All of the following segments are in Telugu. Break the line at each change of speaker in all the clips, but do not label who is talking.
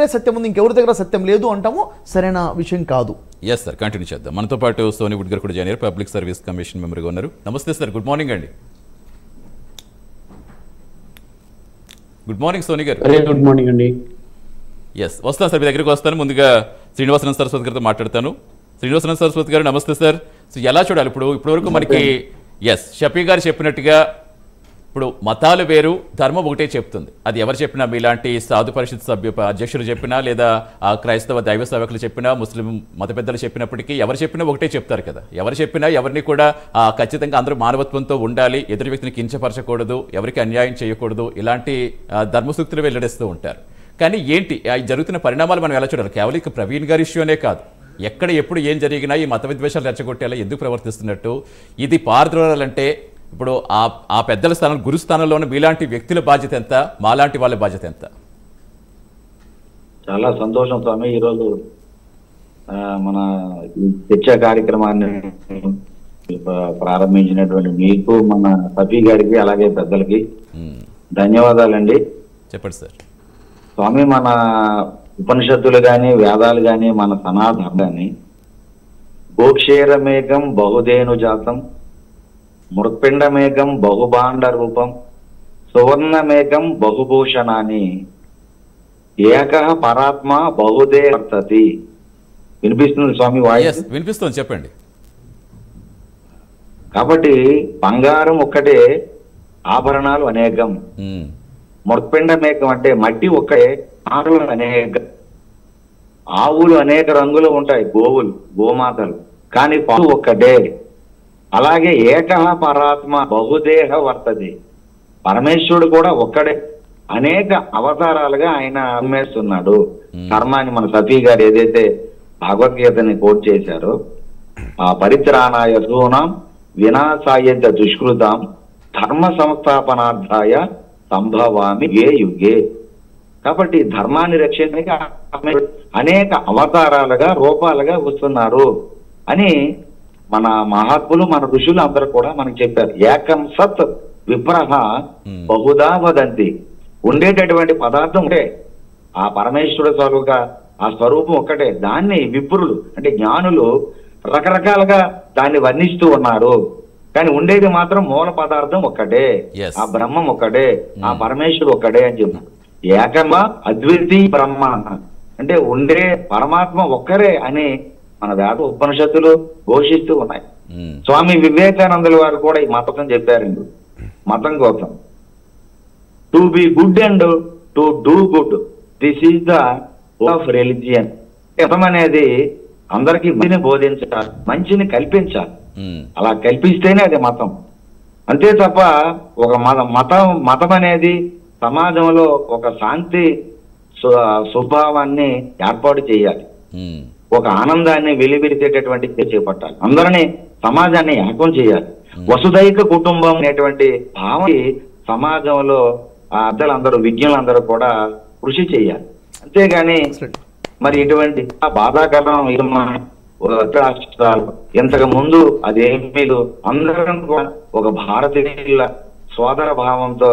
సత్యం ఉంది, ఇంకెవరి దగ్గర సత్యం లేదు అంటాము, సరైన విషయం కాదు.
ఎస్ సార్, కంటిన్యూ చేద్దాం. మనతో పాటు సోనీ వుడ్ గారు కూడా జాయిన్ అయ్యారు, పబ్లిక్ సర్వీస్ కమిషన్ మెంబర్గా ఉన్నారు. నమస్తే సార్, గుడ్ మార్నింగ్ అండి. గుడ్ మార్నింగ్ సోనీ గారు.
గుడ్ మార్నింగ్ అండి.
ఎస్, వస్తాను సార్, మీ దగ్గరికి వస్తాను. ముందుగా శ్రీనివాసనంద సరస్వతి గారితో మాట్లాడతాను. శ్రీనివాసనంద సరస్వతి గారు నమస్తే సార్. సో ఎలా చూడాలి ఇప్పటివరకు మనకి షఫీ గారు చెప్పినట్టుగా ఇప్పుడు మతాలు వేరు, ధర్మం ఒకటే చెప్తుంది. అది ఎవరు చెప్పినా, మీలాంటి సాధు పరిషత్ అధ్యక్షులు చెప్పినా, లేదా క్రైస్తవ దైవ సేవకులు చెప్పినా, ముస్లిం మత పెద్దలు చెప్పినప్పటికీ ఎవరు చెప్పినా ఒకటే చెప్తారు కదా. ఎవరు చెప్పినా ఎవరిని కూడా ఖచ్చితంగా అందరూ మానవత్వంతో ఉండాలి, ఎదుటి వ్యక్తిని కించపరచకూడదు, ఎవరికి అన్యాయం చేయకూడదు, ఇలాంటి ధర్మసూక్తులు వెల్లడిస్తూ ఉంటారు. కానీ ఏంటి జరుగుతున్న పరిణామాలు మనం ఎలా చూడాలి? కేవలం ఇక ప్రవీణ్ గారి ఇష్యూనే కాదు, ఎక్కడ ఎప్పుడు ఏం జరిగినా ఈ మత విద్వేషాలు రెచ్చగొట్టేలా ఎందుకు ప్రవర్తిస్తున్నట్టు, ఇది పారద్రోలాలంటే ఇప్పుడు ఆ పెద్దల స్థానం, గురుస్థానంలోని మీలాంటి వ్యక్తుల బాధ్యత ఎంత, మాలాంటి వాళ్ళ బాధ్యత ఎంత?
చాలా సంతోషం స్వామి, ఈరోజు మన చర్చ కార్యక్రమాన్ని ప్రారంభించినటువంటి మీకు, మన షఫీ గారికి, అలాగే పెద్దలకి ధన్యవాదాలండి.
చెప్పండి సార్.
స్వామి, మన ఉపనిషత్తులు కానీ, వేదాలు కానీ, మన సనాతనం కానీ గోక్షేరమేఘం బహుధేను జాతం, మృత్పిండమేఘం బహుభాండ రూపం, సువర్ణమేఘం బహుభూషణాన్ని, ఏకః పరాత్మ బహుదే వర్తతి. వినిపిస్తుంది స్వామి వాయిస్?
వినిపిస్తుంది, చెప్పండి.
కాబట్టి బంగారం ఒక్కటే, ఆభరణాలు అనేకం. మృత్పిండమేఘం అంటే మట్టి ఒక్కటే, ఆకులు అనేకం. ఆవులు అనేక రంగులు ఉంటాయి, గోమాతలు, కానీ పశు ఒక్కటే. అలాగే ఏకః పరాత్మ బహుదేహ వర్తది, పరమేశ్వరుడు కూడా ఒక్కడే, అనేక అవతారాలుగా ఆయన అమ్మేస్తున్నాడు ధర్మాన్ని. మన షఫీ గారు ఏదైతే భగవద్గీతని కోట్ చేశారో, ఆ పరిత్రాణాయ సూనాం వినాశాయ దుష్కృతాం ధర్మ సంస్థాపనార్థాయ సంభవామి యుగే యుగే. కాబట్టి ధర్మాన్ని రక్షించడానికి అనేక అవతారాలుగా, రూపాలుగా వస్తున్నారు అని మన మహాత్ములు, మన ఋషులు అందరూ కూడా మనకు చెప్పారు. ఏకం సత్ విప్రహ బహుదా వదంతి. ఉండేటటువంటి పదార్థం ఒకటే, ఆ పరమేశ్వరుడు స్వరూపంగా ఆ స్వరూపం ఒక్కటే. దాన్ని విప్రులు అంటే జ్ఞానులు రకరకాలుగా దాన్ని వర్ణిస్తూ ఉన్నారు, కానీ ఉండేది మాత్రం మూల పదార్థం ఒక్కటే, ఆ బ్రహ్మం ఒక్కటే, ఆ పరమేశ్వరుడు ఒక్కడే అని చెప్పారు. ఏకమా అద్వితీయ బ్రహ్మ అంటే ఉండే పరమాత్మ ఒక్కరే అని మన వేద ఉపనిషత్తులు ఘోషిస్తూ ఉన్నాయి. స్వామి వివేకానందుల వారు కూడా ఈ మతం చెప్పారండి. మతం కోసం to be good and to do good, this is the of religion. మతం అనేది అందరికీ మంచిని బోధించాలి, మంచిని కల్పించాలి. అలా కల్పిస్తేనే అది మతం, అంతే తప్ప ఒక మతం అనేది సమాజంలో ఒక శాంతి స్వభావాన్ని ఏర్పాటు చేయాలి, ఒక ఆనందాన్ని వెలివిరిచేటటువంటి చేపట్టాలి, అందరినీ సమాజాన్ని ఏకం చేయాలి. వసుదైక కుటుంబం అనేటువంటి భావం సమాజంలో అద్దలందరూ, విజ్ఞులందరూ కూడా కృషి చేయాలి. అంతేగాని మరి ఇటువంటి బాధాకరం రాష్ట్రాలు ఇంతకు ముందు అదేమీ అందరం కూడా ఒక భారతీయుల సోదర భావంతో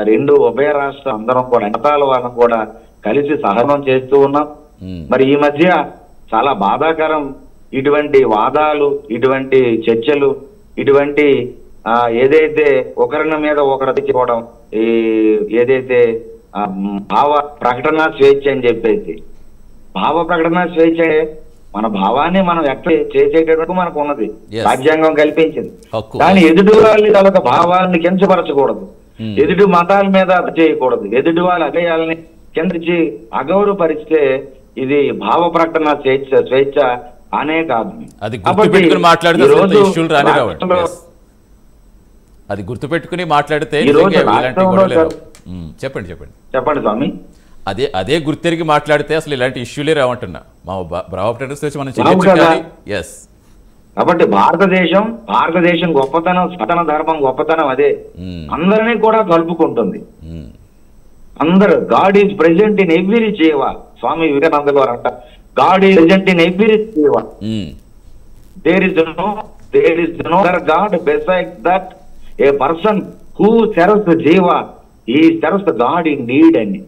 రెండు ఉభయ రాష్ట్ర అందరం కూడా మతాల వాళ్ళని కూడా కలిసి సహనం చేస్తూ ఉన్నాం. మరి ఈ మధ్య చాలా బాధాకరం ఇటువంటి వాదాలు, ఇటువంటి చర్చలు, ఇటువంటి ఏదైతే ఒకరిని మీద ఒకరు తెచ్చుకోవడం, ఏదైతే భావ ప్రకటన స్వేచ్ఛ అని చెప్పేసి, భావ ప్రకటన స్వేచ్ఛ మన భావాన్ని మనం వ్యక్తం చేసేటట్టు మనకు ఉన్నది, రాజ్యాంగం కల్పించింది. కానీ ఎదుటి వాళ్ళ తాలూకా భావాన్ని కించపరచకూడదు, ఎదుటి మతాల మీద చేయకూడదు, ఎదుటి వాళ్ళ అలయాలని కిందించి అగౌరవపరిస్తే ఇది భావ ప్రకటన స్వేచ్ఛ అనే కాదు.
అది గుర్తుపెట్టుకుని మాట్లాడితే
చెప్పండి స్వామి.
అదే గుర్తెరిగి మాట్లాడితే అసలు ఇలాంటి ఇష్యూలే రావంటున్నా. మా మనం చెల్లించాలి. ఎస్,
కాబట్టి భారతదేశం గొప్పతనం, సనాతన ధర్మం గొప్పతనం అదే, అందరినీ కూడా కలుపుకుంటుంది. అందరు God is present in every jiva. Swami Vivekananda గారు అంట, God is present in every jiva. There is no other God beside that a person who serves jiva, he serves God in need అని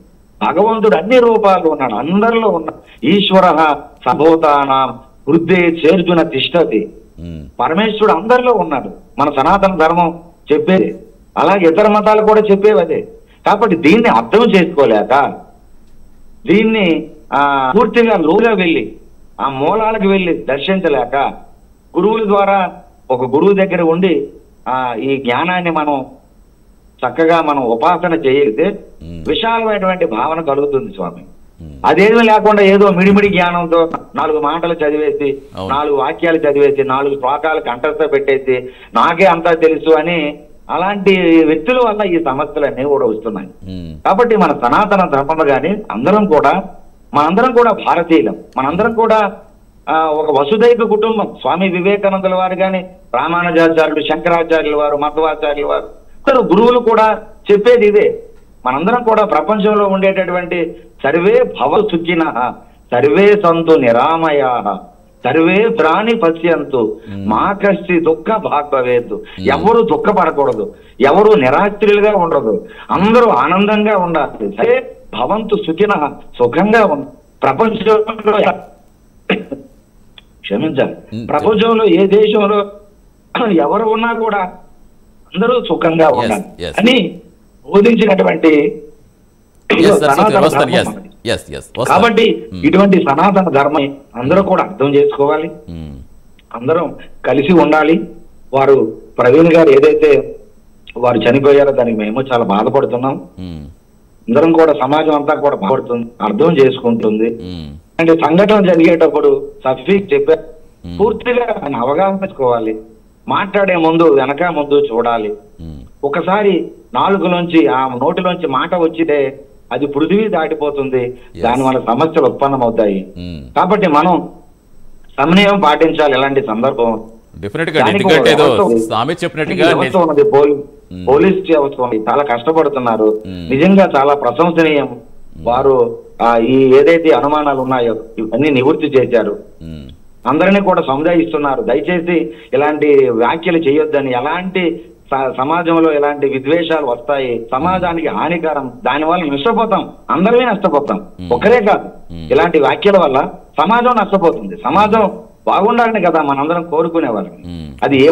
భగవంతుడు అన్ని రూపాల్లో ఉన్నాడు, అందరిలో ఉన్నాడు. ఈశ్వర సభూతానాం హృదయ చేర్జున తిష్టతి. పరమేశ్వరుడు అందరిలో ఉన్నాడు. మన సనాతన ధర్మం చెప్పేది, అలాగే ఇతర మతాలు కూడా చెప్పేవి అదే. కాబట్టి దీన్ని అర్థం చేసుకోలేక, దీన్ని పూర్తిగా లోగా వెళ్ళి ఆ మూలాలకు వెళ్ళి దర్శించలేక, గురువుల ద్వారా ఒక గురువు దగ్గర ఉండి ఈ జ్ఞానాన్ని మనం చక్కగా మనం ఉపాసన చేయగలిగితే విశాలమైనటువంటి భావన కలుగుతుంది స్వామి. అదేమీ లేకుండా ఏదో మిడిమిడి జ్ఞానంతో 4 మాటలు చదివేసి, 4 వాక్యాలు చదివేసి, 4 శ్లోకాలు కంఠస్థ పెట్టేసి నాకే అంతా తెలుసు అని అలాంటి వ్యక్తుల వల్ల ఈ సమస్యలన్నీ కూడా వస్తున్నాయి. కాబట్టి మన సనాతన ధర్మం కానీ మనందరం కూడా భారతీయులం. మనందరం కూడా ఒక వసుదైక కుటుంబం. స్వామి వివేకానందుల వారు కానీ, రామానుజాచార్యులు, శంకరాచార్యుల వారు, మధ్వాచార్యుల వారు, ఇతరు గురువులు కూడా చెప్పేది ఇదే. మనందరం కూడా ప్రపంచంలో ఉండేటటువంటి సర్వే భవ సుఖినః, సర్వే సంతు నిరామయాః, సర్వే ప్రాణి పశ్యంతు మా కష్టి దుఃఖ భాగ్భవేత్తు. ఎవరు దుఃఖపడకూడదు, ఎవరు నిరాశ్రులుగా ఉండదు, అందరూ ఆనందంగా ఉండాలి. సరే భవంతు సుఖినః, సుఖంగా ఉండ. ప్రపంచంలో క్షమించాలి, ప్రపంచంలో ఏ దేశంలో ఎవరు ఉన్నా కూడా అందరూ సుఖంగా ఉండాలి అని బోధించినటువంటి కాబట్టి ఇటువంటి సనాతన ధర్మం అందరూ కూడా అర్థం చేసుకోవాలి, అందరం కలిసి ఉండాలి. వారు ప్రవీణ్ గారు ఏదైతే వారు చనిపోయారో దానికి మేము చాలా బాధపడుతున్నాం. అందరం కూడా సమాజం అంతా కూడా బాధపడుతుంది, అర్థం చేసుకుంటుంది. అంటే సంఘటన జరిగేటప్పుడు సఫీక్ చెప్పారు, పూర్తిగా అవగాహన చేసుకోవాలి. మాట్లాడే ముందు వెనక ముందు చూడాలి. ఒకసారి నాలుగులోంచి ఆ నోటిలోంచి మాట వచ్చితే అది పృథివీ దాటిపోతుంది, దాని వల్ల సమస్యలు ఉత్పన్నమవుతాయి. కాబట్టి మనం సమన్వయం పాటించాలి. ఇలాంటి సందర్భం పోలీస్ వ్యవస్థ చాలా కష్టపడుతున్నారు, నిజంగా చాలా ప్రశంసనీయం. వారు ఈ ఏదైతే అనుమానాలు ఉన్నాయో ఇవన్నీ నివృత్తి చేశారు, అందరినీ కూడా సముదాయిస్తున్నారు. దయచేసి ఇలాంటి వ్యాఖ్యలు చేయొద్దని, ఎలాంటి సమాజంలో ఇలాంటి విద్వేషాలు వస్తాయి, సమాజానికి హానికరం, దానివల్ల నష్టపోతాం, అందరమే నష్టపోతాం, ఒకరే కాదు. ఇలాంటి వ్యాఖ్యల వల్ల సమాజం నష్టపోతుంది. సమాజం బాగుండాలని కదా మనందరం కోరుకునేవాళ్ళం. అది ఏ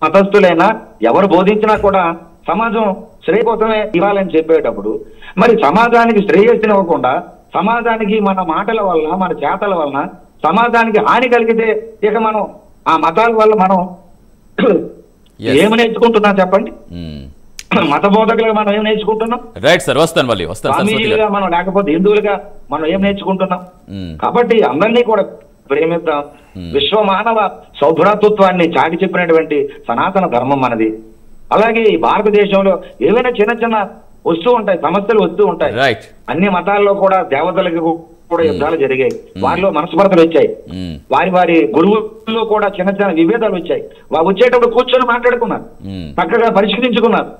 మతస్థులైనా ఎవరు బోధించినా కూడా సమాజం శ్రేయ కోసమే ఇవ్వాలని చెప్పేటప్పుడు మరి సమాజానికి శ్రేయస్సునివ్వకుండా, సమాజానికి మన మాటల వల్ల మన చేతల వలన సమాజానికి హాని కలిగితే ఇక మనం ఆ మతాల వల్ల మనం ఏమి నేర్చుకుంటున్నాం చెప్పండి? మత బోధకులుగా మనం ఏం నేర్చుకుంటున్నాం? స్వామీజీలుగా మనం లేకపోతే హిందువులుగా మనం ఏం నేర్చుకుంటున్నాం? కాబట్టి అందరినీ కూడా ప్రేమిద్దాం. విశ్వ మానవ సౌభ్రాతృత్వాన్ని చాటి చెప్పినటువంటి సనాతన ధర్మం మనది. అలాగే ఈ భారతదేశంలో ఏవైనా చిన్న చిన్న వస్తూ ఉంటాయి, సమస్యలు వస్తూ ఉంటాయి. అన్ని మతాల్లో కూడా దేవతలకు కూడా యుద్ధాలు జరిగాయి, వారిలో మనస్పర్ధలు వచ్చాయి, వారి గురువుల్లో కూడా చిన్న చిన్న విభేదాలు వచ్చాయి. వచ్చేటప్పుడు కూర్చొని మాట్లాడుకున్నారు, చక్కగా పరిష్కరించుకున్నారు,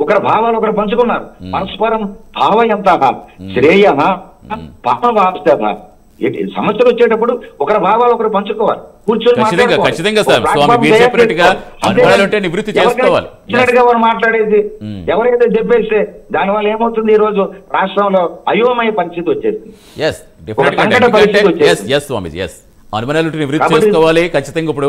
ఒకరి భావాలు ఒకరు పంచుకున్నారు. పరస్పరం భావయంత శ్రేయ పాపవాప్త. సమస్యలు వచ్చేటప్పుడు ఒకరి భావాలు ఒకరు పంచుకోవాలి, కూర్చొని వారు మాట్లాడేది ఎవరైతే చెప్పేస్తే దానివల్ల ఏమవుతుంది, ఈ రోజు రాష్ట్రంలో అయోమయ పరిస్థితి వచ్చేసింది.
అనుమానాలు నివృత్తి చేసుకోవాలి ఖచ్చితంగా. ఇప్పుడు